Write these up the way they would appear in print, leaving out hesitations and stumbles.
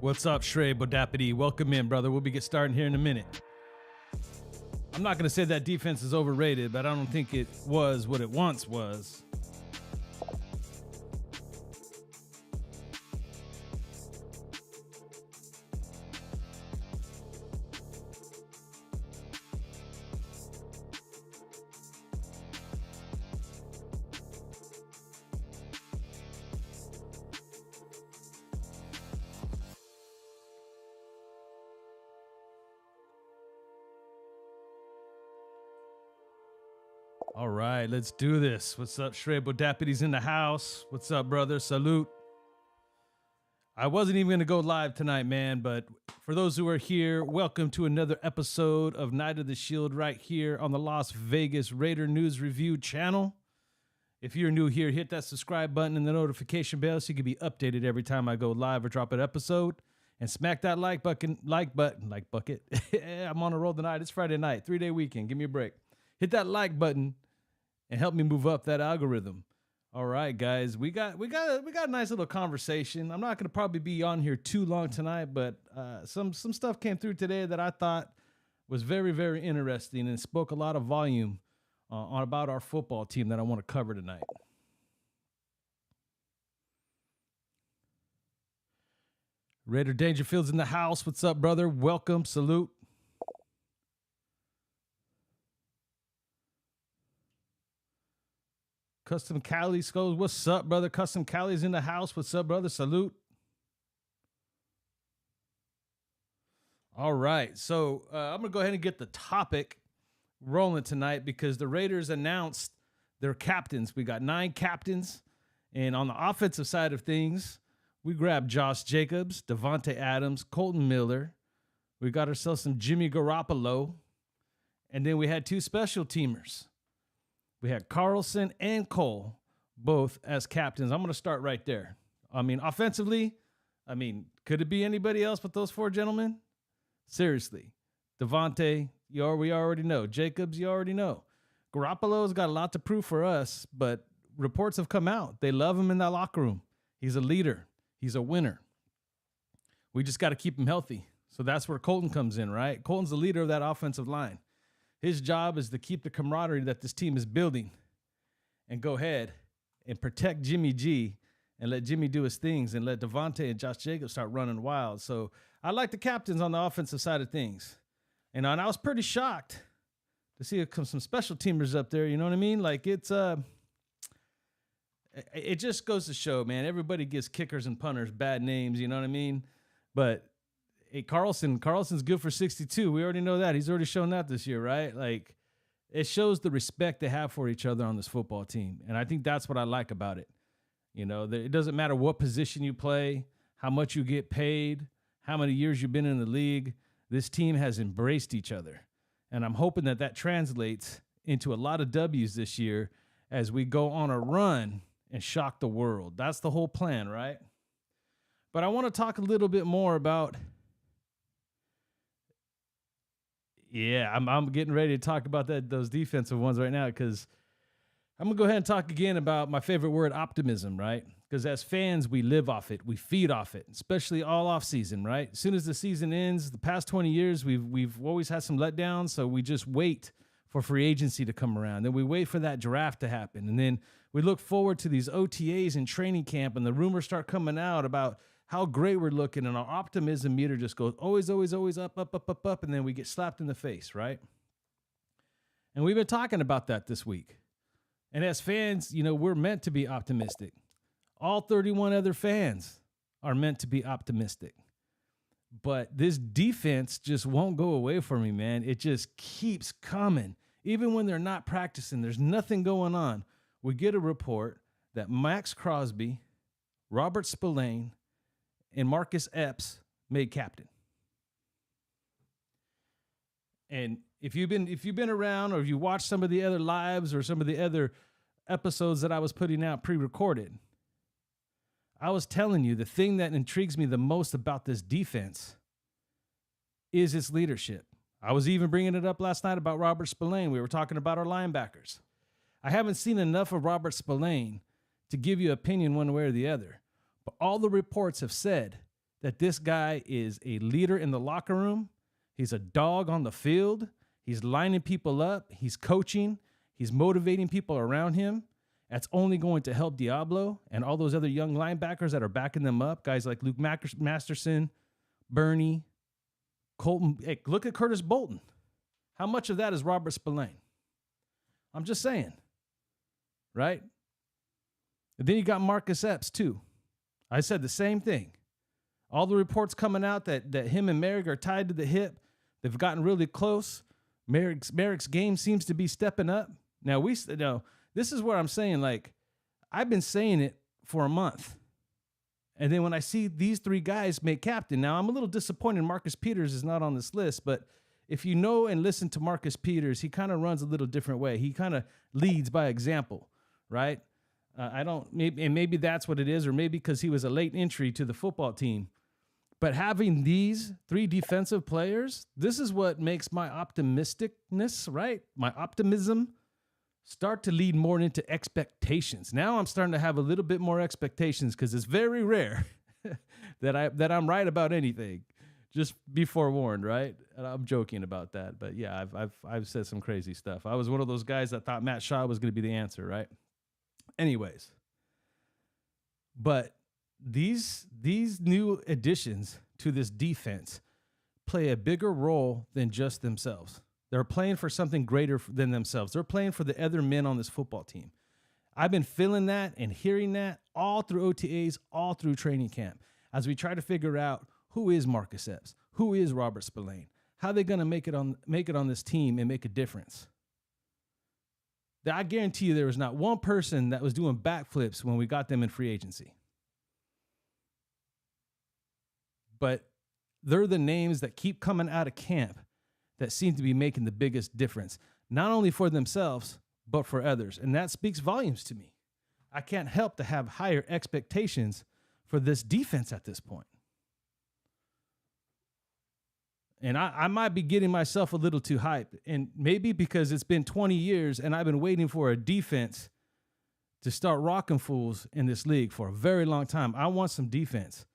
What's up, Shrey Bodapity? Welcome in, brother. We'll be get starting here in a minute. I'm not going to say that defense is overrated, but I don't think it was what it once was. All right, let's do this. What's up, Shrey Bodapity's in the house. What's up, brother? Salute. I wasn't even going to go live tonight, man, but for those who are here, welcome to another episode of Night of the Shield right here on the Las Vegas Raider News Review channel. If you're new here, hit that subscribe button and the notification bell so you can be updated every time I go live or drop an episode. And smack that like button. I'm on a roll tonight. It's Friday night, 3-day weekend. Give me a break. Hit that like button and help me move up that algorithm. All right, guys, we got a nice little conversation. I'm not going to probably be on here too long tonight, but some stuff came through today that I thought was very, very interesting and spoke a lot of volume on about our football team that I want to cover tonight. Raider Dangerfield's in the house. What's up, brother? Welcome. Salute. Custom Cali goes, what's up, brother? Custom Cali's in the house. What's up, brother? Salute. All right. So I'm going to go ahead and get the topic rolling tonight because the Raiders announced their captains. We got 9 captains. And on the offensive side of things, we grabbed Josh Jacobs, Devontae Adams, Colton Miller. We got ourselves some Jimmy Garoppolo. And then we had 2 special teamers. We had Carlson and Cole, both as captains. I'm going to start right there. I mean, offensively, could it be anybody else but those 4 gentlemen? Seriously. Devontae, we already know. Jacobs, you already know. Garoppolo's got a lot to prove for us, but reports have come out. They love him in that locker room. He's a leader. He's a winner. We just got to keep him healthy. So that's where Colton comes in, right? Colton's the leader of that offensive line. His job is to keep the camaraderie that this team is building and go ahead and protect Jimmy G and let Jimmy do his things and let Devontae and Josh Jacobs start running wild. So I like the captains on the offensive side of things. And I was pretty shocked to see some special teamers up there. You know what I mean? Like it just goes to show, man, everybody gives kickers and punters bad names. You know what I mean? But hey, Carlson's good for 62. We already know that. He's already shown that this year, right? Like, it shows the respect they have for each other on this football team. And I think that's what I like about it. You know, it doesn't matter what position you play, how much you get paid, how many years you've been in the league. This team has embraced each other. And I'm hoping that translates into a lot of W's this year as we go on a run and shock the world. That's the whole plan, right? But I want to talk a little bit more about... Yeah, I'm getting ready to talk about those defensive ones right now because I'm going to go ahead and talk again about my favorite word, optimism, right? Because as fans, we live off it. We feed off it, especially all off season, right? As soon as the season ends, the past 20 years, we've always had some letdowns, so we just wait for free agency to come around. Then we wait for that draft to happen. And then we look forward to these OTAs and training camp, and the rumors start coming out about how great we're looking, and our optimism meter just goes always, always, always up, up, up, up, up, and then we get slapped in the face, right? And we've been talking about that this week. And as fans, you know, we're meant to be optimistic. All 31 other fans are meant to be optimistic. But this defense just won't go away for me, man. It just keeps coming. Even when they're not practicing, there's nothing going on. We get a report that Max Crosby, Robert Spillane, and Marcus Epps made captain. And if you've been around or if you watched some of the other lives or some of the other episodes that I was putting out pre-recorded, I was telling you the thing that intrigues me the most about this defense is its leadership. I was even bringing it up last night about Robert Spillane. We were talking about our linebackers. I haven't seen enough of Robert Spillane to give you opinion one way or the other. But all the reports have said that this guy is a leader in the locker room. He's a dog on the field. He's lining people up. He's coaching. He's motivating people around him. That's only going to help Diablo and all those other young linebackers that are backing them up. Guys like Luke Masterson, Bernie, Colton. Hey, look at Curtis Bolton. How much of that is Robert Spillane? I'm just saying. Right? And then you got Marcus Epps, too. I said the same thing. All the reports coming out that him and Merrick are tied to the hip. They've gotten really close. Merrick's game seems to be stepping up. Now, this is where I'm saying, like, I've been saying it for a month. And then when I see these three guys make captain, now I'm a little disappointed Marcus Peters is not on this list, but if you know and listen to Marcus Peters, he kind of runs a little different way. He kind of leads by example, right? Maybe that's what it is, or maybe because he was a late entry to the football team. But having these three defensive players, this is what makes my optimisticness, right? My optimism start to lead more into expectations. Now I'm starting to have a little bit more expectations because it's very rare that I'm right about anything. Just be forewarned, right? And I'm joking about that, but yeah, I've said some crazy stuff. I was one of those guys that thought Matt Shaw was going to be the answer, right? Anyways, but these new additions to this defense play a bigger role than just themselves. They're playing for something greater than themselves. They're playing for the other men on this football team. I've been feeling that and hearing that all through OTAs, all through training camp, as we try to figure out who is Marcus Epps, who is Robert Spillane, how they're going to make it on this team and make a difference. I guarantee you there was not one person that was doing backflips when we got them in free agency. But they're the names that keep coming out of camp that seem to be making the biggest difference, not only for themselves, but for others. And that speaks volumes to me. I can't help to have higher expectations for this defense at this point. And I might be getting myself a little too hyped. And maybe because it's been 20 years and I've been waiting for a defense to start rocking fools in this league for a very long time. I want some defense.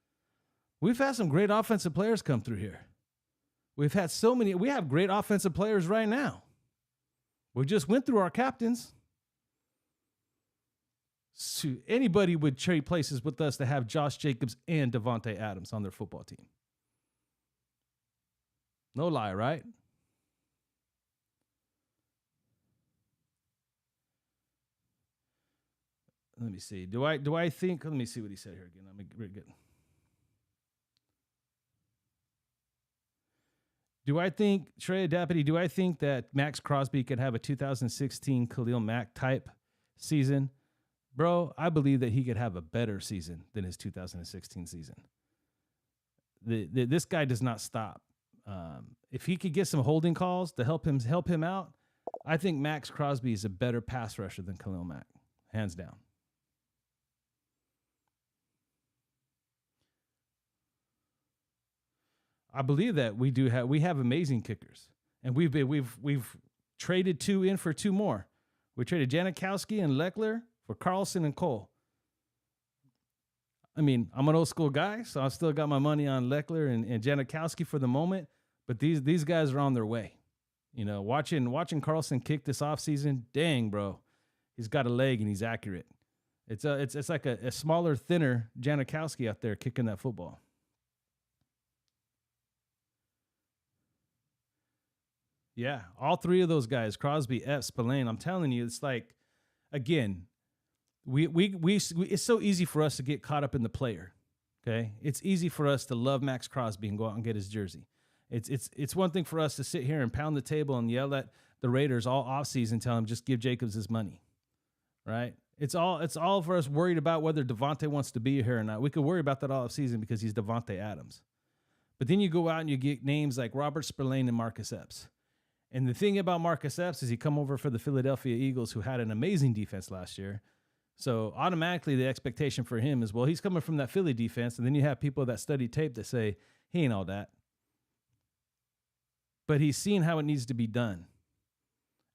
We've had some great offensive players come through here. We have great offensive players right now. We just went through our captains. So anybody would trade places with us to have Josh Jacobs and Davante Adams on their football team. No lie, right? Let me see. Do I think? Let me see what he said here again. Let me get. Do I think, Trey Deputy, do I think that Max Crosby could have a 2016 Khalil Mack type season? Bro, I believe that he could have a better season than his 2016 season. This guy does not stop. If he could get some holding calls to help him out, I think Max Crosby is a better pass rusher than Khalil Mack, hands down. I believe that we have amazing kickers, and we've traded two in for two more. We traded Janikowski and Leckler for Carlson and Cole. I mean, I'm an old school guy, so I still got my money on Leckler and Janikowski for the moment. But these guys are on their way. You know, watching Carlson kick this offseason, dang, bro, he's got a leg and he's accurate. It's like a smaller, thinner Janikowski out there kicking that football. Yeah, all three of those guys, Crosby, Epps, Spillane. I'm telling you, it's like, again, we it's so easy for us to get caught up in the player. Okay, it's easy for us to love Max Crosby and go out and get his jersey. It's one thing for us to sit here and pound the table and yell at the Raiders all offseason, tell them just give Jacobs his money, right? It's all for us worried about whether Davante wants to be here or not. We could worry about that all offseason because he's Davante Adams. But then you go out and you get names like Robert Spillane and Marcus Epps. And the thing about Marcus Epps is he come over for the Philadelphia Eagles, who had an amazing defense last year. So automatically the expectation for him is, well, he's coming from that Philly defense. And then you have people that study tape that say, he ain't all that. But he's seen how it needs to be done.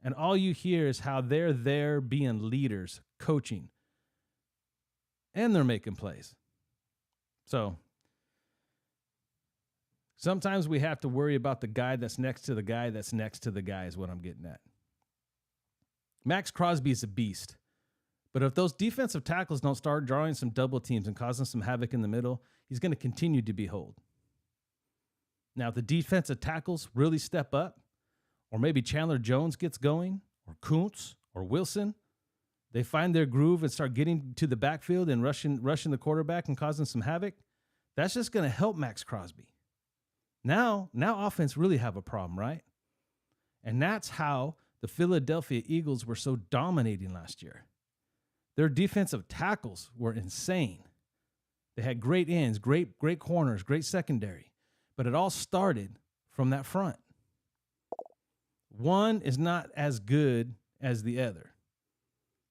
And all you hear is how they're there being leaders, coaching. And they're making plays. So Sometimes we have to worry about the guy that's next to the guy that's next to the guy is what I'm getting at. Max Crosby is a beast. But if those defensive tackles don't start drawing some double teams and causing some havoc in the middle, he's going to continue to be hold. Now, if the defensive tackles really step up, or maybe Chandler Jones gets going, or Kuntz, or Wilson, they find their groove and start getting to the backfield and rushing the quarterback and causing some havoc, that's just going to help Max Crosby. Now offense really have a problem, right? And that's how the Philadelphia Eagles were so dominating last year. Their defensive tackles were insane. They had great ends, great corners, great secondary. But it all started from that front. One is not as good as the other.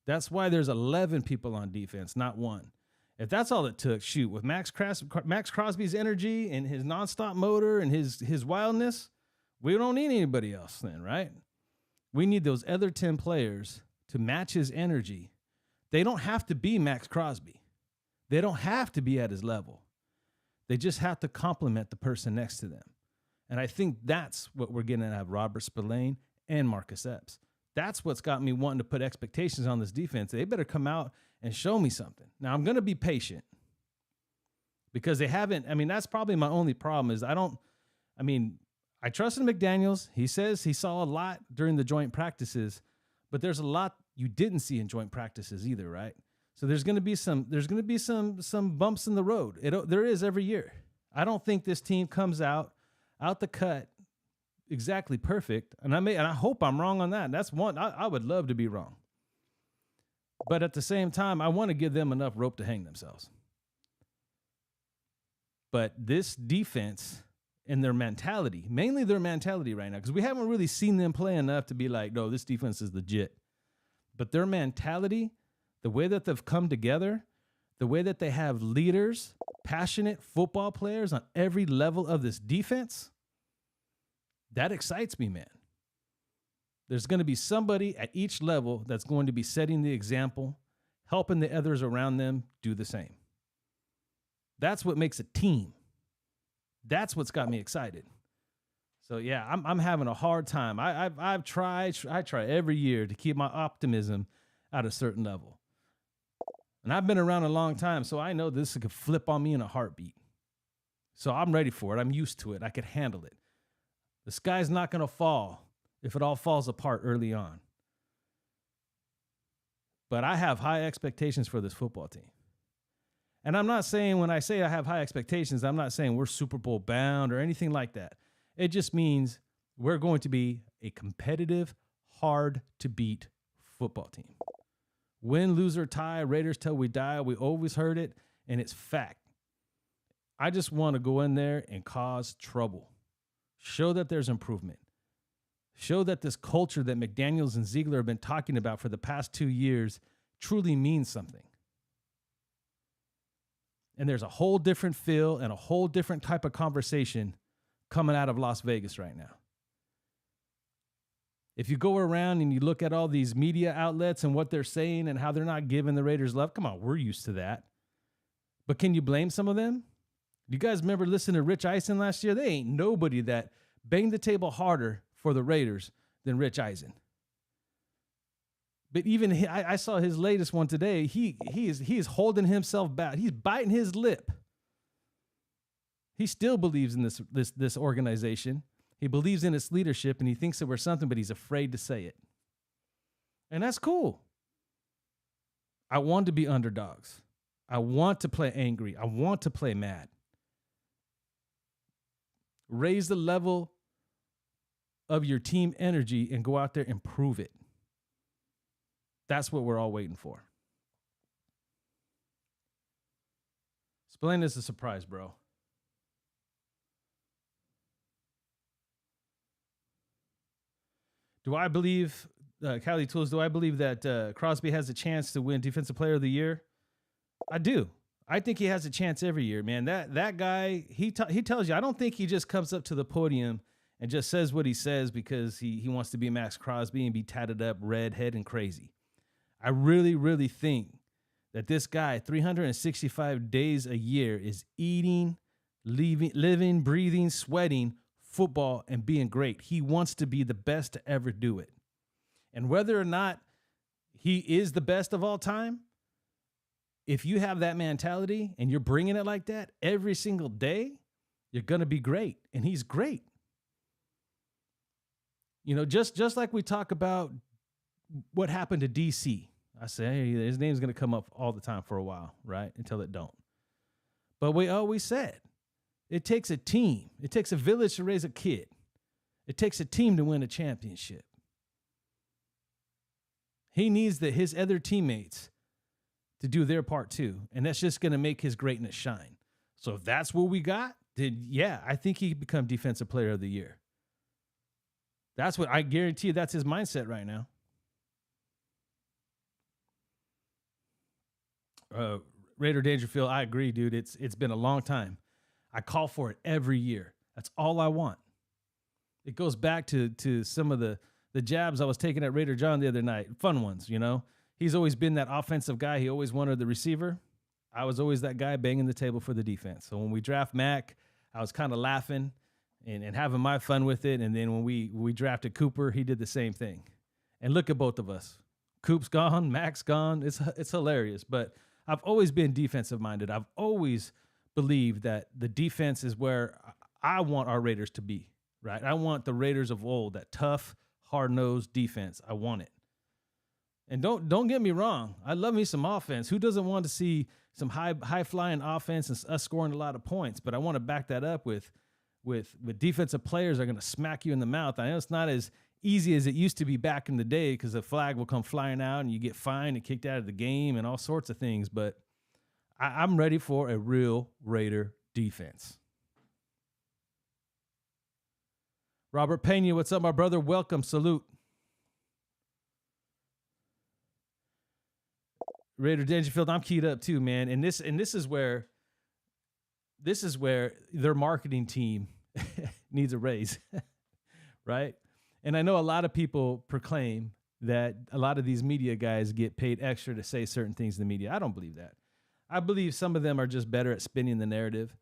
That's why there's 11 people on defense, not one. If that's all it took, shoot, with Max Crosby's energy and his nonstop motor and his wildness, we don't need anybody else then, right? We need those other 10 players to match his energy. They don't have to be Max Crosby. They don't have to be at his level. They just have to complement the person next to them. And I think that's what we're getting out of Robert Spillane and Marcus Epps. That's what's got me wanting to put expectations on this defense. They better come out and show me something. Now, I'm going to be patient because they haven't. I mean, that's probably my only problem is I trusted McDaniels. He says he saw a lot during the joint practices, but there's a lot you didn't see in joint practices either, right? So there's going to be some bumps in the road. There is every year. I don't think this team comes out the cut exactly perfect, and I hope I'm wrong on that. That's one I would love to be wrong. But at the same time, I want to give them enough rope to hang themselves. But this defense and their mentality, mainly their mentality right now, because we haven't really seen them play enough to be like, no, this defense is legit. But their mentality, the way that they've come together, the way that they have leaders, passionate football players on every level of this defense, that excites me, man. There's going to be somebody at each level that's going to be setting the example, helping the others around them do the same. That's what makes a team. That's what's got me excited. So yeah, I'm having a hard time. I try every year to keep my optimism at a certain level. And I've been around a long time, so I know this could flip on me in a heartbeat. So I'm ready for it. I'm used to it. I could handle it. The sky's not going to fall if it all falls apart early on. But I have high expectations for this football team. And I'm not saying when I say I have high expectations, I'm not saying we're Super Bowl bound or anything like that. It just means we're going to be a competitive, hard to beat football team. Win, lose, or tie, Raiders till we die. We always heard it, and it's fact. I just want to go in there and cause trouble. Show that there's improvement. Show that this culture that McDaniels and Ziegler have been talking about for the past 2 years truly means something. And there's a whole different feel and a whole different type of conversation coming out of Las Vegas right now. If you go around and you look at all these media outlets and what they're saying and how they're not giving the Raiders love, come on, we're used to that. But can you blame some of them? Do you guys remember listening to Rich Eisen last year? They ain't nobody that banged the table harder for the Raiders than Rich Eisen. But even I saw his latest one today. He is holding himself back. He's biting his lip. He still believes in this organization. He believes in its leadership, and he thinks that we're something, but he's afraid to say it. And that's cool. I want to be underdogs. I want to play angry. I want to play mad. Raise the level of your team energy and go out there and prove it. That's what we're all waiting for. Spillane is a surprise, bro. Do I believe, Cali Tools, do I believe that Crosby has a chance to win Defensive Player of the Year? I do. I think he has a chance every year, man. That guy, he tells you, I don't think he just comes up to the podium and just says what he says because he wants to be Max Crosby and be tatted up, redhead, and crazy. I really, really think that this guy, 365 days a year, is eating living, breathing, sweating football and being great. He wants to be the best to ever do it. And whether or not he is the best of all time, if you have that mentality and you're bringing it like that every single day, you're going to be great. And he's great. You know, just like we talk about what happened to DC. I say, hey, his name's going to come up all the time for a while, right? Until it don't. But we always said, it takes a team. It takes a village to raise a kid. It takes a team to win a championship. He needs his other teammates to do their part too. And that's just going to make his greatness shine. So if that's what we got, then yeah, I think he could become Defensive Player of the Year. That's what I guarantee you, that's his mindset right now. Raider Dangerfield, I agree, dude. It's been a long time. I call for it every year. That's all I want. It goes back to some of the jabs I was taking at Raider John the other night. Fun ones, you know. He's always been that offensive guy. He always wanted the receiver. I was always that guy banging the table for the defense. So when we draft Mac, I was kind of laughing and having my fun with it. And then when we drafted Cooper, he did the same thing. And look at both of us. Coop's gone, Mac's gone. It's hilarious. But I've always been defensive minded. I've always believed that the defense is where I want our Raiders to be, right? I want the Raiders of old, that tough, hard-nosed defense. I want it. And don't get me wrong. I love me some offense. Who doesn't want to see some high-flying offense and us scoring a lot of points? But I want to back that up with defensive players that are going to smack you in the mouth. I know it's not as easy as it used to be back in the day because the flag will come flying out and you get fined and kicked out of the game and all sorts of things. But I'm ready for a real Raider defense. Robert Pena, what's up, my brother? Welcome. Salute. Raider Dangerfield, I'm keyed up too, man. And this is where their marketing team needs a raise, right? And I know a lot of people proclaim that a lot of these media guys get paid extra to say certain things in the media. I don't believe that. I believe some of them are just better at spinning the narrative.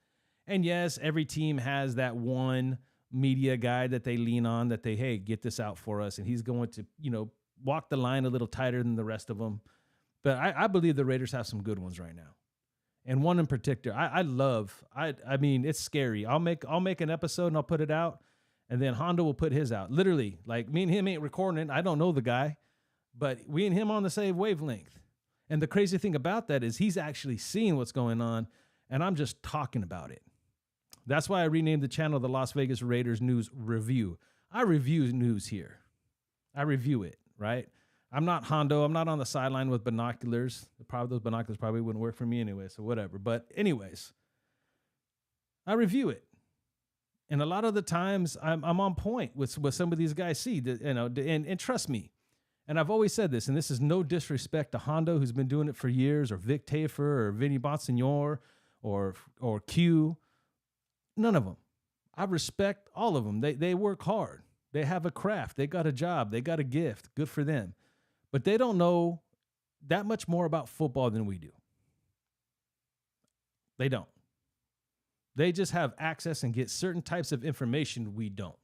And yes, every team has that one media guy that they lean on, that they, hey, get this out for us. And he's going to, walk the line a little tighter than the rest of them. But I believe the Raiders have some good ones right now. And one in particular, I mean, it's scary. I'll make an episode and I'll put it out. And then Honda will put his out. Literally, like me and him ain't recording it. I don't know the guy, but we and him on the same wavelength. And the crazy thing about that is he's actually seeing what's going on, and I'm just talking about it. That's why I renamed the channel the Las Vegas Raiders News Review. I review news here. I review it, right? I'm not Hondo. I'm not on the sideline with binoculars. Those binoculars probably wouldn't work for me anyway, so whatever. But anyways, I review it. And a lot of the times I'm on point with what some of these guys see, and trust me. And I've always said this, and this is no disrespect to Hondo, who's been doing it for years, or Vic Tafer, or Vinny Bonsignor, or Q. None of them. I respect all of them. They work hard. They have a craft. They got a job. They got a gift. Good for them. But they don't know that much more about football than we do. They don't. They just have access and get certain types of information we don't.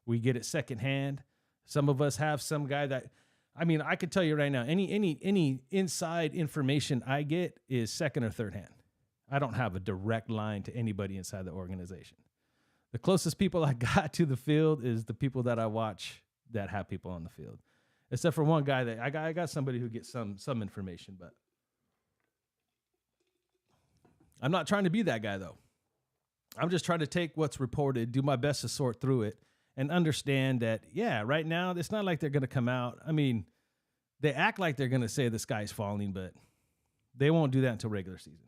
We get it secondhand. Some of us have some guy that, I could tell you right now, any inside information I get is second or third hand. I don't have a direct line to anybody inside the organization. The closest people I got to the field is the people that I watch that have people on the field. Except for one guy that I got somebody who gets some information, but I'm not trying to be that guy though. I'm just trying to take what's reported, do my best to sort through it, and understand that, yeah, right now, it's not like they're going to come out. They act like they're going to say the sky's falling, but they won't do that until regular season.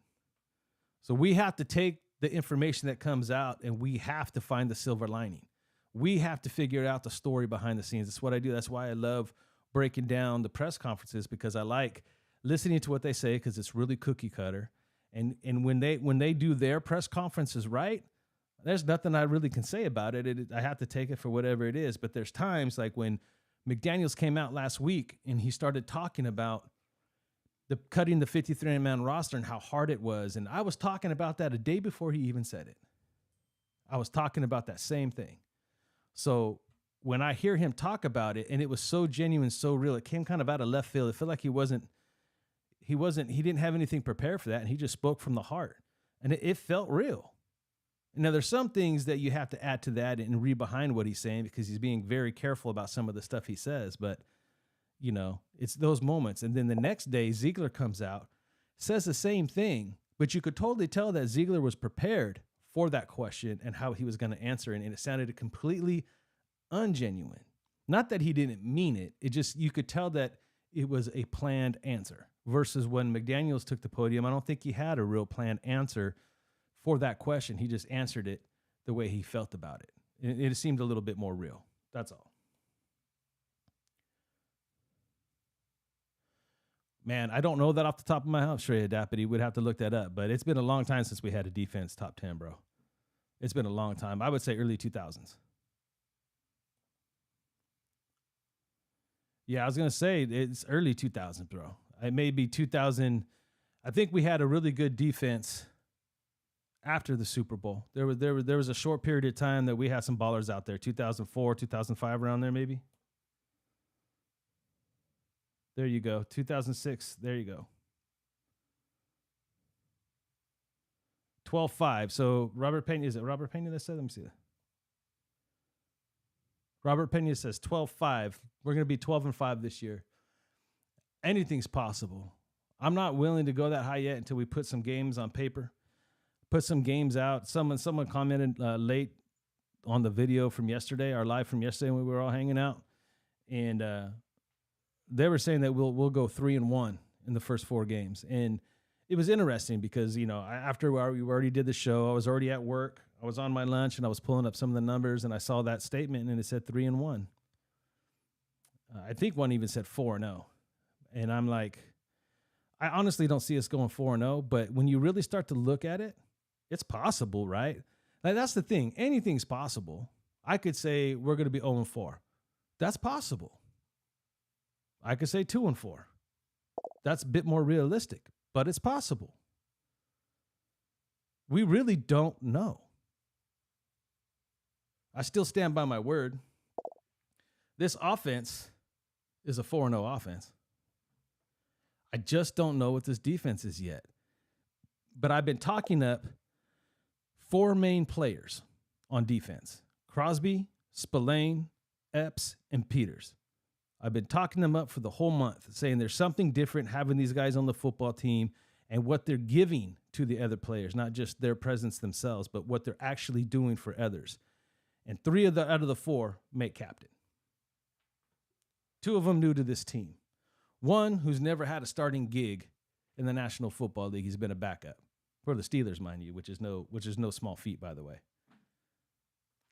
So we have to take the information that comes out, and we have to find the silver lining. We have to figure out the story behind the scenes. That's what I do. That's why I love breaking down the press conferences, because I like listening to what they say, because it's really cookie cutter. And when they do their press conferences right, there's nothing I really can say about it. I have to take it for whatever it is. But there's times like when McDaniels came out last week and he started talking about cutting the 53-man roster and how hard it was. And I was talking about that a day before he even said it. I was talking about that same thing. So when I hear him talk about it, and it was so genuine, so real, it came kind of out of left field. It felt like he didn't have anything prepared for that. And he just spoke from the heart, and it felt real. Now, there's some things that you have to add to that and read behind what he's saying, because he's being very careful about some of the stuff he says. But, it's those moments. And then the next day, Ziegler comes out, says the same thing, but you could totally tell that Ziegler was prepared for that question and how he was going to answer it. And it sounded completely ungenuine. Not that he didn't mean it. It just, you could tell that it was a planned answer, versus when McDaniels took the podium. I don't think he had a real planned answer for that question. He just answered it the way he felt about it. It seemed a little bit more real. That's all. Man, I don't know that off the top of my head, Shreya Dappity. We'd have to look that up. But it's been a long time since we had a defense top 10, bro. It's been a long time. I would say early 2000s. Yeah, I was going to say it's early 2000s, bro. It may be 2000. I think we had a really good defense after the Super Bowl. There was a short period of time that we had some ballers out there, 2004, 2005, around there maybe. There you go. 2006. There you go. 12-5. So Robert Pena, is it Robert Pena that said? Let me see that. Robert Pena says 12-5. We're going to be 12-5 this year. Anything's possible. I'm not willing to go that high yet until we put some games on paper, put some games out. Someone commented late on the video from yesterday, our live from yesterday when we were all hanging out, and they were saying that we'll go 3-1 in the first 4 games. And it was interesting because, after we already did the show, I was already at work. I was on my lunch and I was pulling up some of the numbers, and I saw that statement and it said 3-1. I think one even said 4-0. And I'm like, I honestly don't see us going 4-0, but when you really start to look at it, it's possible, right? Like, that's the thing. Anything's possible. I could say we're going to be 0-4. That's possible. I could say 2-4. That's a bit more realistic, but it's possible. We really don't know. I still stand by my word. This offense is a 4-0 offense. I just don't know what this defense is yet. But I've been talking up 4 main players on defense: Crosby, Spillane, Epps, and Peters. I've been talking them up for the whole month, saying there's something different having these guys on the football team and what they're giving to the other players, not just their presence themselves, but what they're actually doing for others. And 3 out of the 4 make captain. 2 of them new to this team. One who's never had a starting gig in the National Football League. He's been a backup for the Steelers, mind you, which is no small feat, by the way.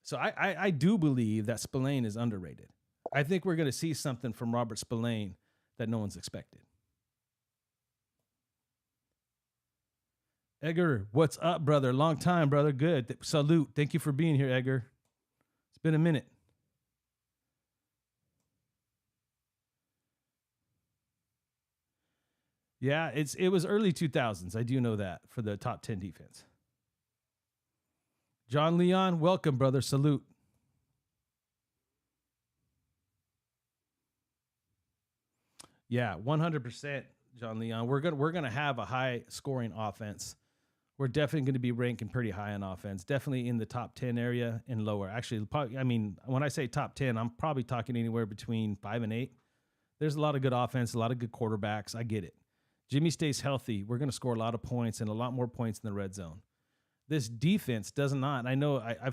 So I do believe that Spillane is underrated. I think we're going to see something from Robert Spillane that no one's expected. Edgar, what's up, brother? Long time, brother. Good. Salute. Thank you for being here, Edgar. It's been a minute. Yeah, it was early 2000s. I do know that, for the top 10 defense. John Leon, welcome, brother. Salute. Yeah, 100%, John Leon. We're gonna have a high scoring offense. We're definitely going to be ranking pretty high on offense. Definitely in the top 10 area and lower. Actually, probably, when I say top 10, I'm probably talking anywhere between 5 and 8. There's a lot of good offense, a lot of good quarterbacks. I get it. Jimmy stays healthy, we're going to score a lot of points and a lot more points in the red zone. This defense does not. I know I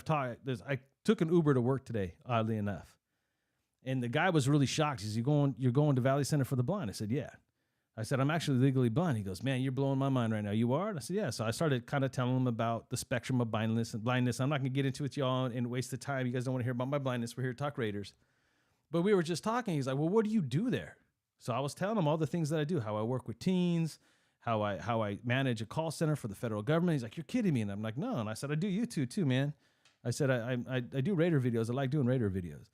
took an Uber to work today, oddly enough. And the guy was really shocked. He said, you're going to Valley Center for the Blind? I said, yeah. I said, I'm actually legally blind. He goes, man, you're blowing my mind right now. You are? And I said, yeah. So I started kind of telling him about the spectrum of blindness. I'm not going to get into it, y'all, and waste the time. You guys don't want to hear about my blindness. We're here to talk Raiders. But we were just talking. He's like, well, what do you do there? So I was telling him all the things that I do, how I work with teens, how I manage a call center for the federal government. He's like, you're kidding me. And I'm like, no. And I said, I do YouTube too, man. I said, I do Raider videos. I like doing Raider videos.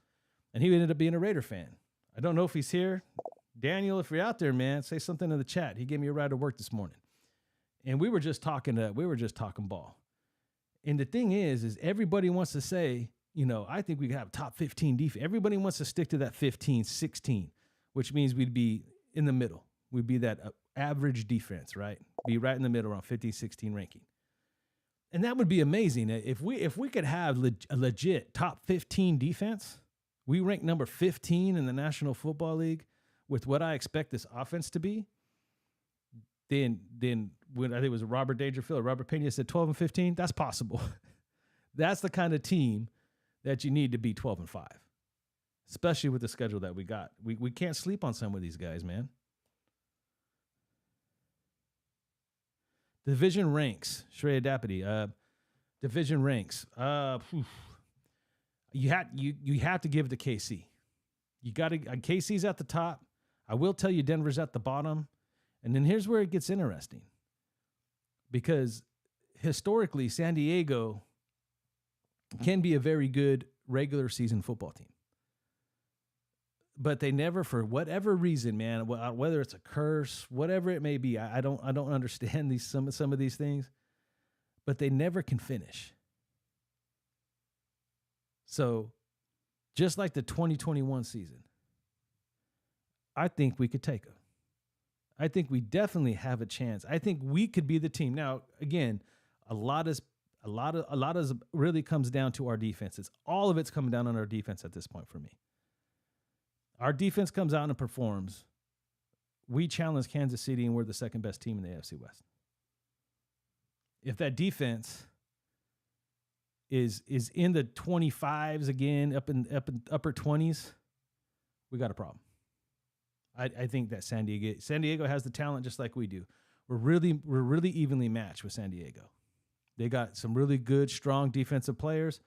And he ended up being a Raider fan. I don't know if he's here. Daniel, if you're out there, man, say something in the chat. He gave me a ride to work this morning. And we were just talking ball. And the thing is everybody wants to say, I think we could have top 15 defense. Everybody wants to stick to that 15, 16, which means we'd be in the middle. We'd be that average defense, right? Be right in the middle around 15, 16 ranking. And that would be amazing. If we could have a legit top 15 defense, we rank number 15 in the National Football League with what I expect this offense to be. Then when I think it was Robert Dangerfield or Robert Pena said 12 and 15, that's possible. That's the kind of team that you need to be 12 and 5, especially with the schedule that we got. We can't sleep on some of these guys, man. Division ranks, Shreya Dapity. Division ranks. You have to give it to KC. You got to. KC's at the top. I will tell you, Denver's at the bottom. And then here's where it gets interesting, because historically, San Diego can be a very good regular season football team. But they never, for whatever reason, man, whether it's a curse, whatever it may be, I don't understand some of these things, but they never can finish. So, just like the 2021 season, I think we could take them. I think we definitely have a chance. I think we could be the team. Now, again, a lot of really comes down to our defense. All of it's coming down on our defense at this point for me. Our defense comes out and performs. We challenge Kansas City, and we're the second best team in the AFC West. If that defense is in the 25s again, up in upper 20s, we got a problem. I think that San Diego has the talent just like we do. We're really evenly matched with San Diego. They got some really good, strong defensive players.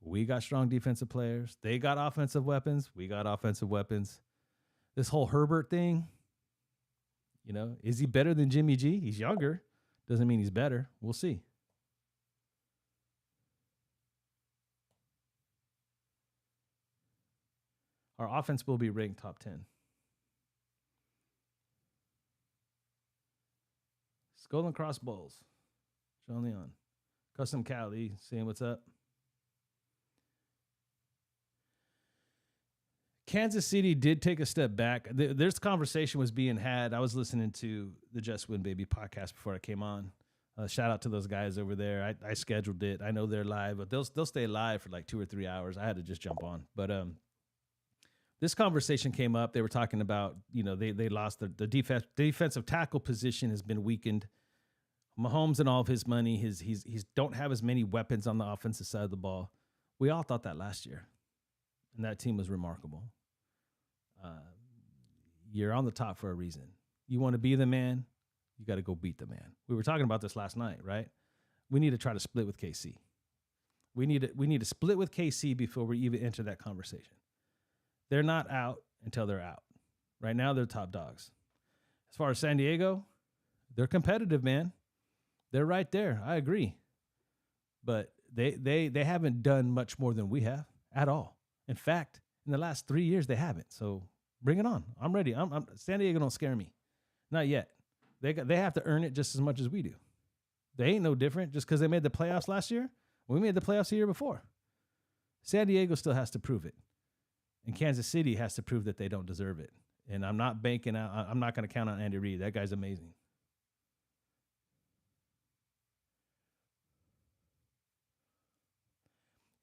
We got strong defensive players. They got offensive weapons. We got offensive weapons. This whole Herbert thing, is he better than Jimmy G? He's younger. Doesn't mean he's better. We'll see. Our offense will be ranked top 10. Skull and Crossbones. Sean Leon. Custom Cali saying what's up. Kansas City did take a step back. This conversation was being had. I was listening to the Just Win Baby podcast before I came on. Shout out to those guys over there. I scheduled it. I know they're live, but they'll stay live for like 2 or 3 hours. I had to just jump on. But this conversation came up. They were talking about, they lost the defensive tackle position has been weakened. Mahomes and all of his money, he's don't have as many weapons on the offensive side of the ball. We all thought that last year, and that team was remarkable. You're on the top for a reason. You want to be the man, you got to go beat the man. We were talking about this last night, right? We need to try to split with KC. We need to split with KC before we even enter that conversation. They're not out until they're out. Right now, they're top dogs. As far as San Diego, they're competitive, man. They're right there. I agree. But they haven't done much more than we have at all. In fact, in the last 3 years, they haven't. So bring it on. I'm ready. San Diego don't scare me. Not yet. They have to earn it just as much as we do. They ain't no different just because they made the playoffs last year. We made the playoffs the year before. San Diego still has to prove it. And Kansas City has to prove that they don't deserve it. And I'm not banking out. I'm not going to count on Andy Reid. That guy's amazing.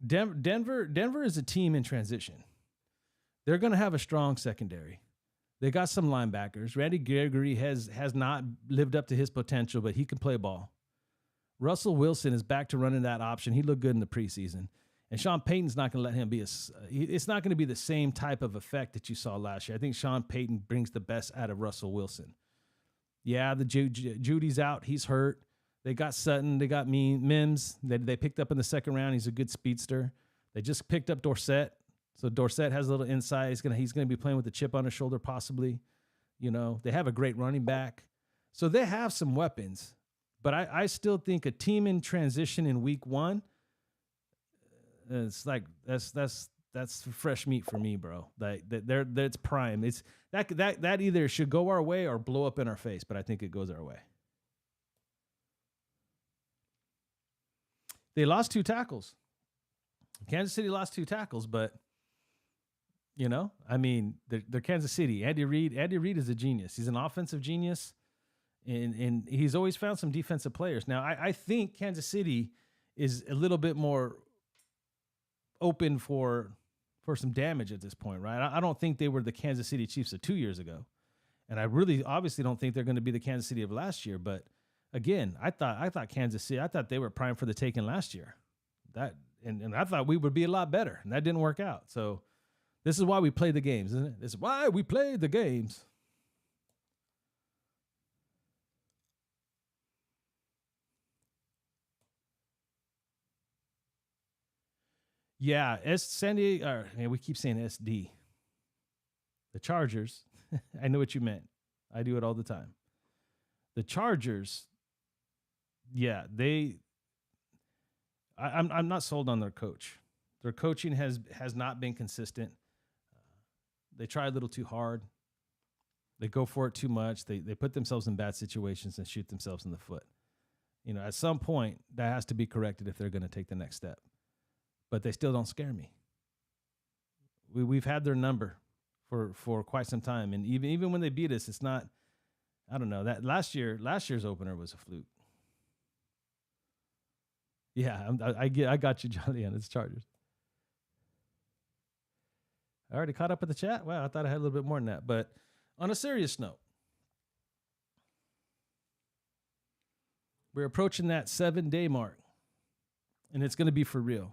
Denver is a team in transition. They're going to have a strong secondary. They got some linebackers. Randy Gregory has not lived up to his potential, but he can play ball. Russell Wilson is back to running that option. He looked good in the preseason. And Sean Payton's not going to let him be it's not going to be the same type of effect that you saw last year. I think Sean Payton brings the best out of Russell Wilson. Yeah, the Judy's out. He's hurt. They got Sutton. They got Mims. They picked up in the second round. He's a good speedster. They just picked up Dorsett. So Dorsett has a little insight. He's gonna be playing with a chip on his shoulder, possibly. They have a great running back. So they have some weapons. But I still think a team in transition in week one, it's like that's fresh meat for me, bro. That's prime. It's that either should go our way or blow up in our face, but I think it goes our way. They lost 2 tackles. Kansas City lost 2 tackles, but I mean, they're Kansas City. Andy Reid is a genius. He's an offensive genius, and he's always found some defensive players. Now, I think Kansas City is a little bit more open for some damage at this point, right? I don't think they were the Kansas City Chiefs of 2 years ago, and I really obviously don't think they're going to be the Kansas City of last year. But again, I thought Kansas City, I thought they were primed for the taking last year. And I thought we would be a lot better, and that didn't work out. So this is why we play the games, isn't it? This is why we play the games. Yeah, San Diego. Man, we keep saying SD. The Chargers. I know what you meant. I do it all the time. The Chargers. Yeah, I'm not sold on their coach. Their coaching has not been consistent. They try a little too hard. They go for it too much. They put themselves in bad situations and shoot themselves in the foot. At some point, that has to be corrected if they're going to take the next step. But they still don't scare me. We've had their number for quite some time, and even when they beat us, it's not. I don't know that last year's opener was a fluke. Yeah, I got you, Johnny, on its Chargers. I already caught up with the chat. Wow, I thought I had a little bit more than that. But on a serious note, we're approaching that 7-day mark, and it's going to be for real.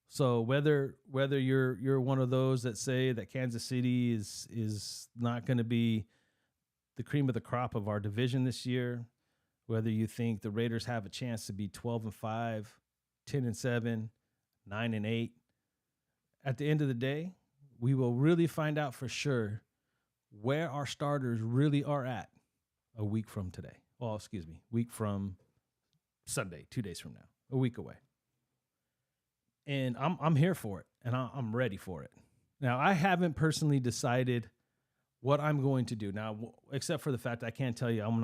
So whether you're one of those that say that Kansas City is not going to be the cream of the crop of our division this year, whether you think the Raiders have a chance to be 12-5, 10-7, 9-8, at the end of the day, we will really find out for sure where our starters really are at a week from today. Well, excuse me, week from Sunday, 2 days from now, a week away. And I'm here for it, and I'm ready for it. Now, I haven't personally decided what I'm going to do now, except for the fact I can't tell you I'm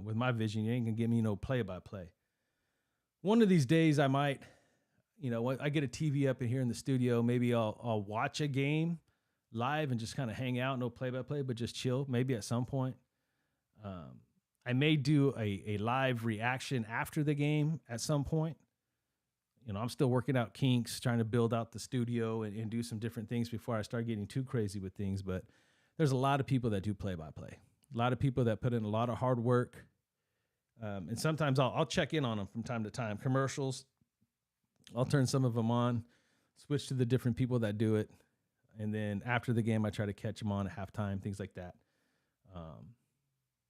with my vision, you ain't gonna get me no play-by-play. One of these days I might, I get a TV up in here in the studio, maybe I'll watch a game live and just kind of hang out, no play-by-play, but just chill, maybe at some point. I may do a live reaction after the game at some point. I'm still working out kinks, trying to build out the studio and do some different things before I start getting too crazy with things. But there's a lot of people that do play-by-play, a lot of people that put in a lot of hard work. And sometimes I'll check in on them from time to time. Commercials, I'll turn some of them on, switch to the different people that do it. And then after the game, I try to catch them on at halftime, things like that.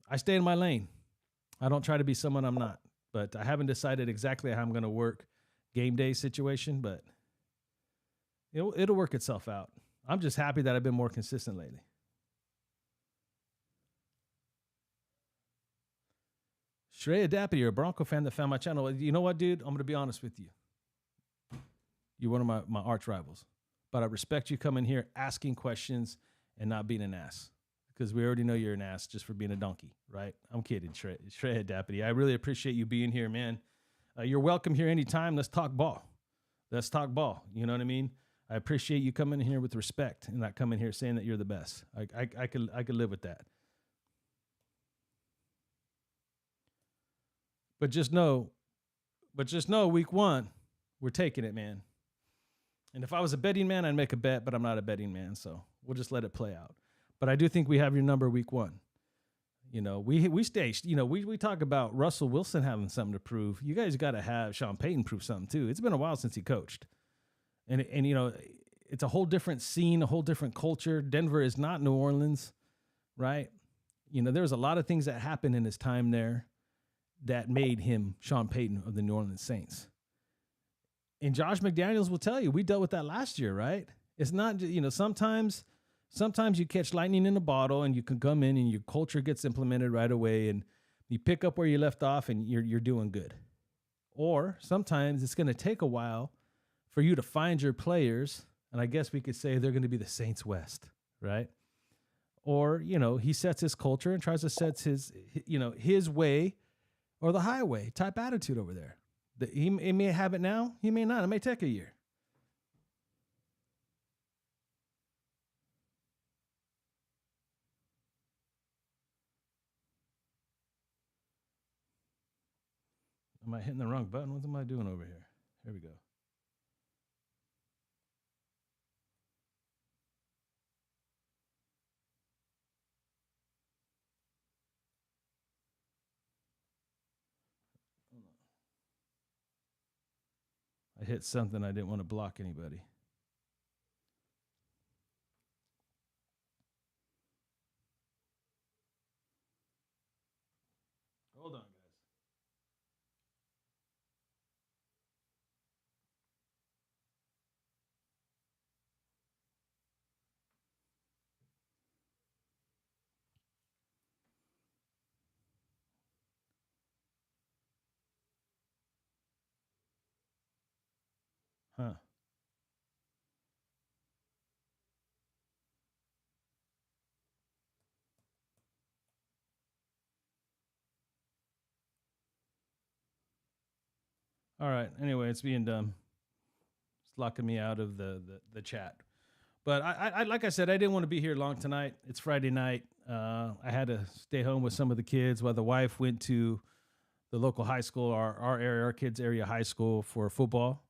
I stay in my lane. I don't try to be someone I'm not. But I haven't decided exactly how I'm going to work game day situation, but it'll work itself out. I'm just happy that I've been more consistent lately. Shreya Dappy, you're a Bronco fan that found my channel. You know what, dude? I'm going to be honest with you. You're one of my arch rivals. But I respect you coming here, asking questions, and not being an ass. Because we already know you're an ass just for being a donkey, right? I'm kidding, Shreya Dappy. I really appreciate you being here, man. You're welcome here anytime. Let's talk ball. Let's talk ball. You know what I mean? I appreciate you coming in here with respect and not coming here saying that you're the best. I could live with that. But just know, week one, we're taking it, man. And if I was a betting man, I'd make a bet, but I'm not a betting man, so we'll just let it play out. But I do think we have your number week one. We staged, we talk about Russell Wilson having something to prove. You guys got to have Sean Payton prove something too. It's been a while since he coached. And it's a whole different scene, a whole different culture. Denver is not New Orleans, right? There's a lot of things that happened in his time there that made him Sean Payton of the New Orleans Saints. And Josh McDaniels will tell you, we dealt with that last year, right? It's not, sometimes you catch lightning in a bottle and you can come in and your culture gets implemented right away and you pick up where you left off and you're doing good. Or sometimes it's going to take a while for you to find your players. And I guess we could say they're going to be the Saints West, right? Or, he sets his culture and tries to set his way or the highway type attitude over there. He may have it now. He may not. It may take a year. Am I hitting the wrong button? What am I doing over here? Here we go. I hit something. I didn't want to block anybody. Hold on, guys. Huh. All right. Anyway, it's being dumb. It's locking me out of the chat. But I like I said, I didn't want to be here long tonight. It's Friday night. I had to stay home with some of the kids while the wife went to the local high school, our area, our kids' area high school for football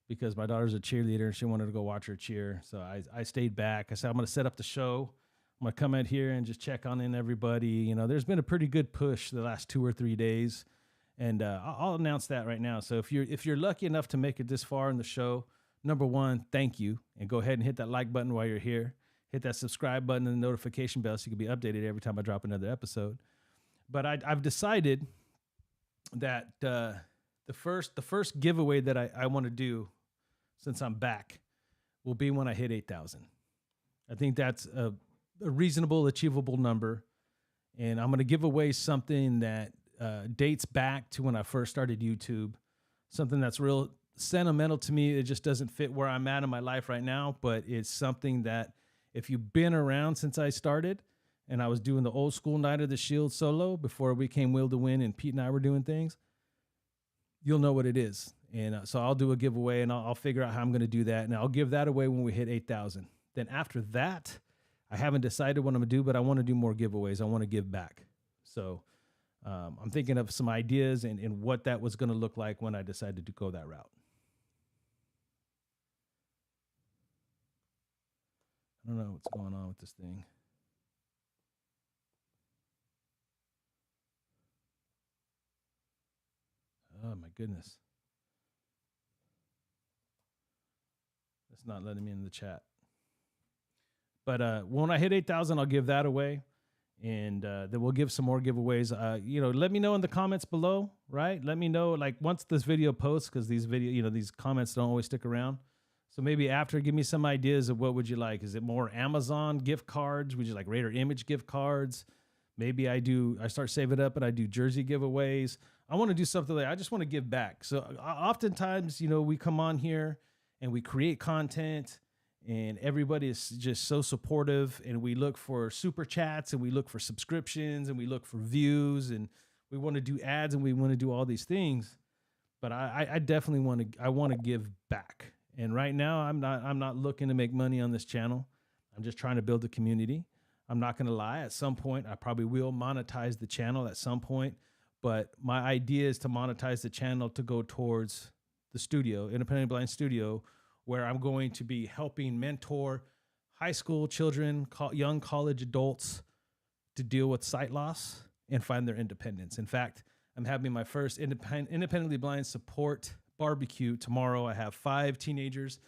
because my daughter's a cheerleader and she wanted to go watch her cheer. So I stayed back. I said, I'm going to set up the show. I'm going to come out here and just check on in everybody. You know, there's been a pretty good push the last 2 or 3 days. And I'll announce that right now. So if you're lucky enough to make it this far in the show, number one, thank you. And go ahead and hit that like button while you're here. Hit that subscribe button and the notification bell so you can be updated every time I drop another episode. But I've decided that the first giveaway that I want to do since I'm back will be when I hit 8,000. I think that's a reasonable, achievable number. And I'm going to give away something that dates back to when I first started YouTube, something that's real sentimental to me. It just doesn't fit where I'm at in my life right now, but it's something that if you've been around since I started and I was doing the old school Night of the Shield solo before we came Will to Win and Pete and I were doing things, you'll know what it is. And so I'll do a giveaway and I'll figure out how I'm going to do that. And I'll give that away when we hit 8,000. Then after that, I haven't decided what I'm going to do, but I want to do more giveaways. I want to give back. So I'm thinking of some ideas and what that was going to look like when I decided to go that route. I don't know what's going on with this thing. Oh, my goodness. It's not letting me in the chat. But when I hit 8,000, I'll give that away. And then we'll give some more giveaways. Let me know in the comments below, right? Let me know, like, once this video posts, because these comments don't always stick around. So maybe after, give me some ideas of what would you like. Is it more Amazon gift cards? Would you like Raider Image gift cards? Maybe I start saving up and I do jersey giveaways. I want to do something like I just want to give back. So oftentimes, we come on here and we create content and everybody is just so supportive and we look for super chats and we look for subscriptions and we look for views and we want to do ads and we want to do all these things. But I definitely want to give back. And right now I'm not looking to make money on this channel. I'm just trying to build a community. I'm not going to lie. At some point, I probably will monetize the channel at some point. But my idea is to monetize the channel to go towards the studio, Independent Blind Studio, where I'm going to be helping mentor high school children, young college adults to deal with sight loss and find their independence. In fact, I'm having my first independently blind support barbecue tomorrow. I have 5 teenagers.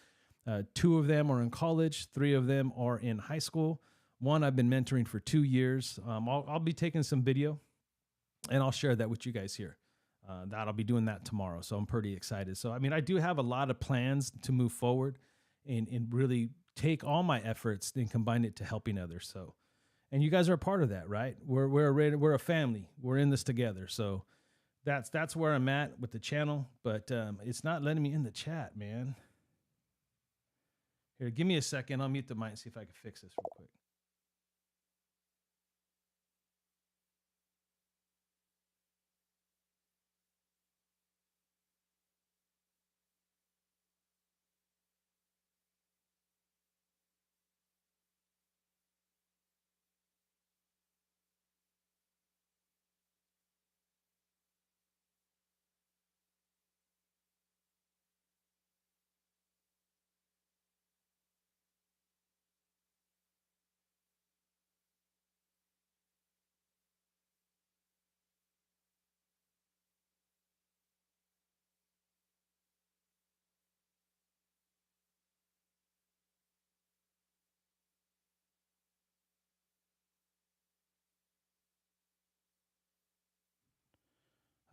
2 of them are in college. 3 of them are in high school. One I've been mentoring for 2 years. I'll be taking some video and I'll share that with you guys here. I'll be doing that tomorrow. So I'm pretty excited. So, I do have a lot of plans to move forward and really take all my efforts and combine it to helping others. So, and you guys are a part of that, right? We're a family. We're in this together. So that's where I'm at with the channel, but it's not letting me in the chat, man. Here, give me a second. I'll mute the mic and see if I can fix this real quick.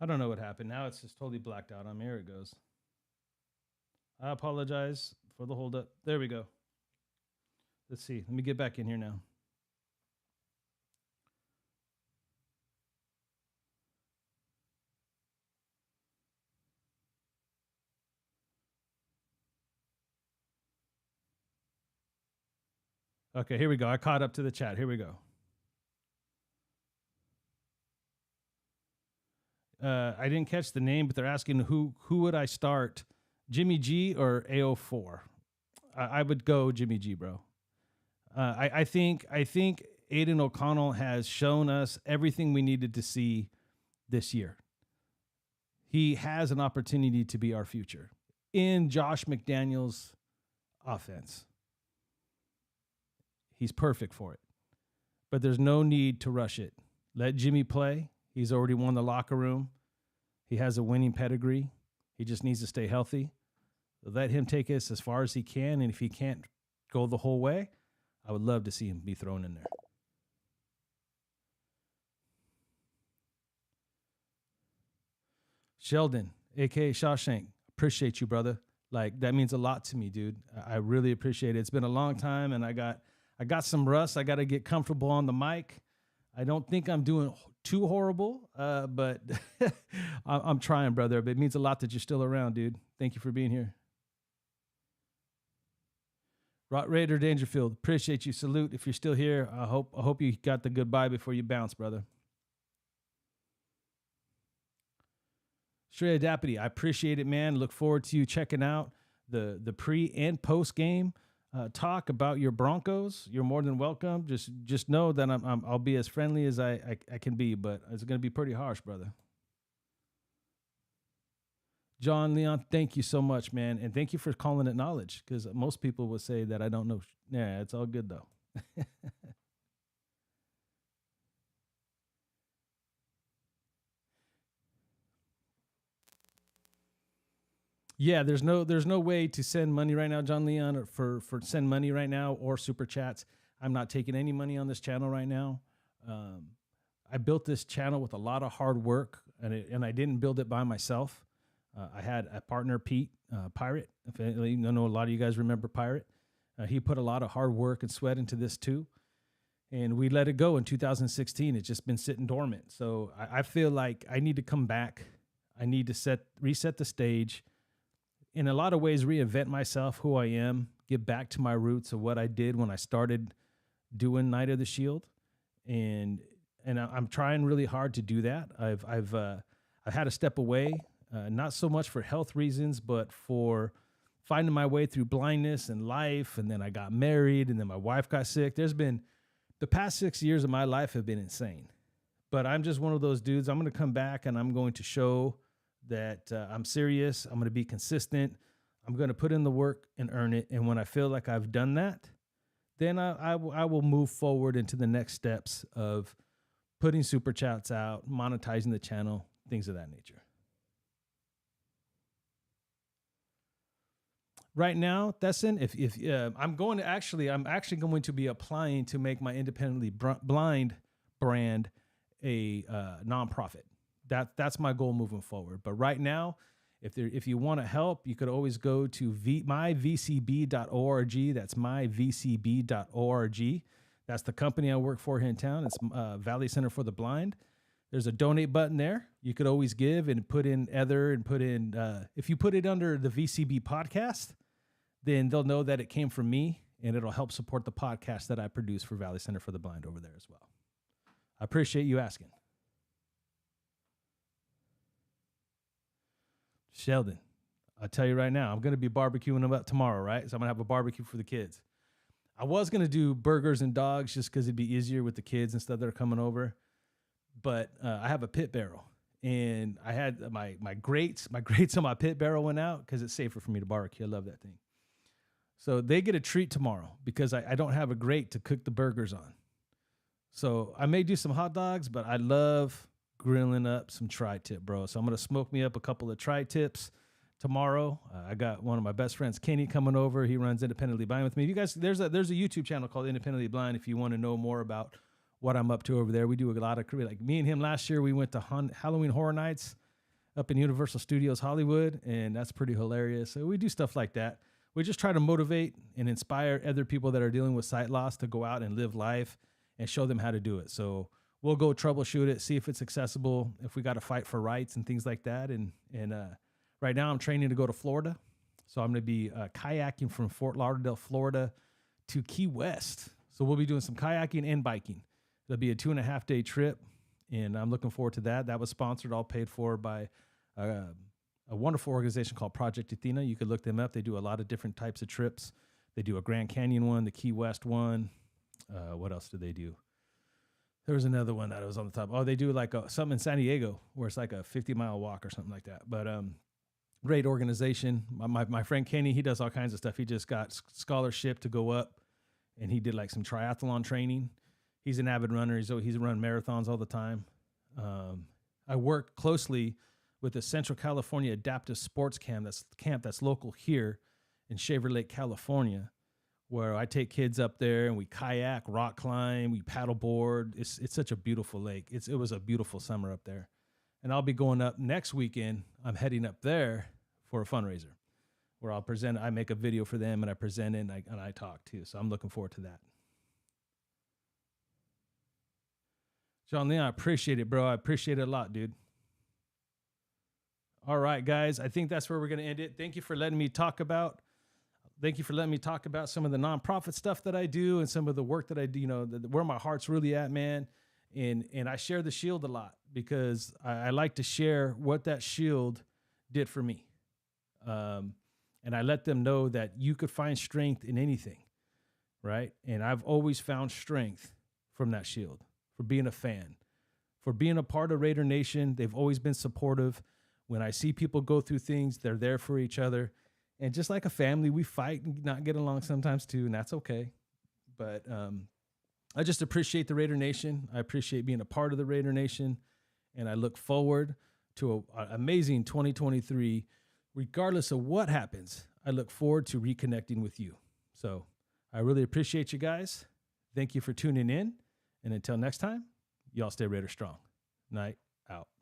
I don't know what happened. Now it's just totally blacked out on me. Here it goes. I apologize for the hold up. There we go. Let's see. Let me get back in here now. Okay, here we go. I caught up to the chat. Here we go. I didn't catch the name, but they're asking who would I start, Jimmy G or AO4? I would go Jimmy G, bro. I think Aiden O'Connell has shown us everything we needed to see this year. He has an opportunity to be our future in Josh McDaniels' offense. He's perfect for it. But there's no need to rush it. Let Jimmy play. He's already won the locker room. He has a winning pedigree. He just needs to stay healthy. Let him take us as far as he can. And if he can't go the whole way, I would love to see him be thrown in there. Sheldon, a.k.a. Shawshank, appreciate you, brother. Like, that means a lot to me, dude. I really appreciate it. It's been a long time, and I got some rust. I got to get comfortable on the mic. I don't think I'm doing too horrible, but I'm trying, brother. But it means a lot that you're still around, dude. Thank you for being here. Rot Raider Dangerfield, appreciate you. Salute if you're still here. I hope you got the goodbye before you bounce, brother. Shreya Dappity, I appreciate it, man. Look forward to you checking out the pre and post game talk about your Broncos. You're more than welcome. Just know that I'll be as friendly as I can be, but it's going to be pretty harsh, brother. John Leon, thank you so much, man, and thank you for calling it knowledge, because most people would say that I don't know. Yeah, it's all good though. Yeah, there's no way to send money right now, John Leon, or for send money right now or super chats. I'm not taking any money on this channel right now. I built this channel with a lot of hard work, and I didn't build it by myself. I had a partner, Pete, Pirate. If I know a lot of you guys remember Pirate. He put a lot of hard work and sweat into this too. And we let it go in 2016. It's just been sitting dormant. So I feel like I need to come back. I need to reset the stage. In a lot of ways, reinvent myself, who I am, get back to my roots of what I did when I started doing Night of the Shield. And I'm trying really hard to do that. I've had to step away, not so much for health reasons, but for finding my way through blindness and life. And then I got married, and then my wife got sick. The past 6 years of my life have been insane. But I'm just one of those dudes. I'm going to come back, and I'm going to show that I'm serious. I'm going to be consistent. I'm going to put in the work and earn it. And when I feel like I've done that, then I will move forward into the next steps of putting super chats out, monetizing the channel, things of that nature. Right now, Thesson, if I'm actually going to be applying to make my independently blind brand a nonprofit. That's my goal moving forward. But right now, if you want to help, you could always go to myvcb.org. That's myvcb.org. That's the company I work for here in town. It's Valley Center for the Blind. There's a donate button there. You could always give and put in if you put it under the VCB podcast, then they'll know that it came from me, and it'll help support the podcast that I produce for Valley Center for the Blind over there as well. I appreciate you asking. Sheldon, I'll tell you right now, I'm going to be barbecuing them up tomorrow, right? So I'm going to have a barbecue for the kids. I was going to do burgers and dogs just because it'd be easier with the kids and stuff that are coming over. But I have a pit barrel, and I had my grates. My grates on my pit barrel went out because it's safer for me to barbecue. I love that thing. So they get a treat tomorrow because I don't have a grate to cook the burgers on. So I may do some hot dogs, but I love grilling up some tri-tip, bro. So I'm going to smoke me up a couple of tri-tips tomorrow. I got one of my best friends, Kenny, coming over. He runs Independently Blind with me. You guys, there's a YouTube channel called Independently Blind if you want to know more about what I'm up to over there. We do a lot of, like me and him last year, we went to Halloween Horror Nights up in Universal Studios Hollywood, and that's pretty hilarious. So we do stuff like that. We just try to motivate and inspire other people that are dealing with sight loss to go out and live life and show them how to do it. So we'll go troubleshoot it, see if it's accessible, if we got to fight for rights and things like that. And right now I'm training to go to Florida. So I'm going to be kayaking from Fort Lauderdale, Florida to Key West. So we'll be doing some kayaking and biking. It'll be a 2.5 day trip, and I'm looking forward to that. That was sponsored, all paid for by a wonderful organization called Project Athena. You could look them up. They do a lot of different types of trips. They do a Grand Canyon one, the Key West one. What else do they do? There was another one that was on the top. Oh, they do like something in San Diego where it's like a 50-mile walk or something like that. But great organization. My friend Kenny, he does all kinds of stuff. He just got scholarship to go up, and he did like some triathlon training. He's an avid runner. He's run marathons all the time. I work closely with the Central California Adaptive Sports Camp that's local here in Shaver Lake, California, where I take kids up there and we kayak, rock climb, we paddleboard. It's such a beautiful lake. It was a beautiful summer up there. And I'll be going up next weekend. I'm heading up there for a fundraiser where I'll present. I make a video for them and I present it and I talk too. So I'm looking forward to that. John Leon, I appreciate it, bro. I appreciate it a lot, dude. All right, guys. I think that's where we're going to end it. Thank you for letting me talk about some of the nonprofit stuff that I do and some of the work that I do, where my heart's really at, man. And I share the shield a lot because I like to share what that shield did for me. And I let them know that you could find strength in anything, right? And I've always found strength from that shield, for being a fan, for being a part of Raider Nation. They've always been supportive. When I see people go through things, they're there for each other. And just like a family, we fight and not get along sometimes too, and that's okay. But I just appreciate the Raider Nation. I appreciate being a part of the Raider Nation. And I look forward to an amazing 2023. Regardless of what happens, I look forward to reconnecting with you. So I really appreciate you guys. Thank you for tuning in. And until next time, y'all stay Raider strong. Night out.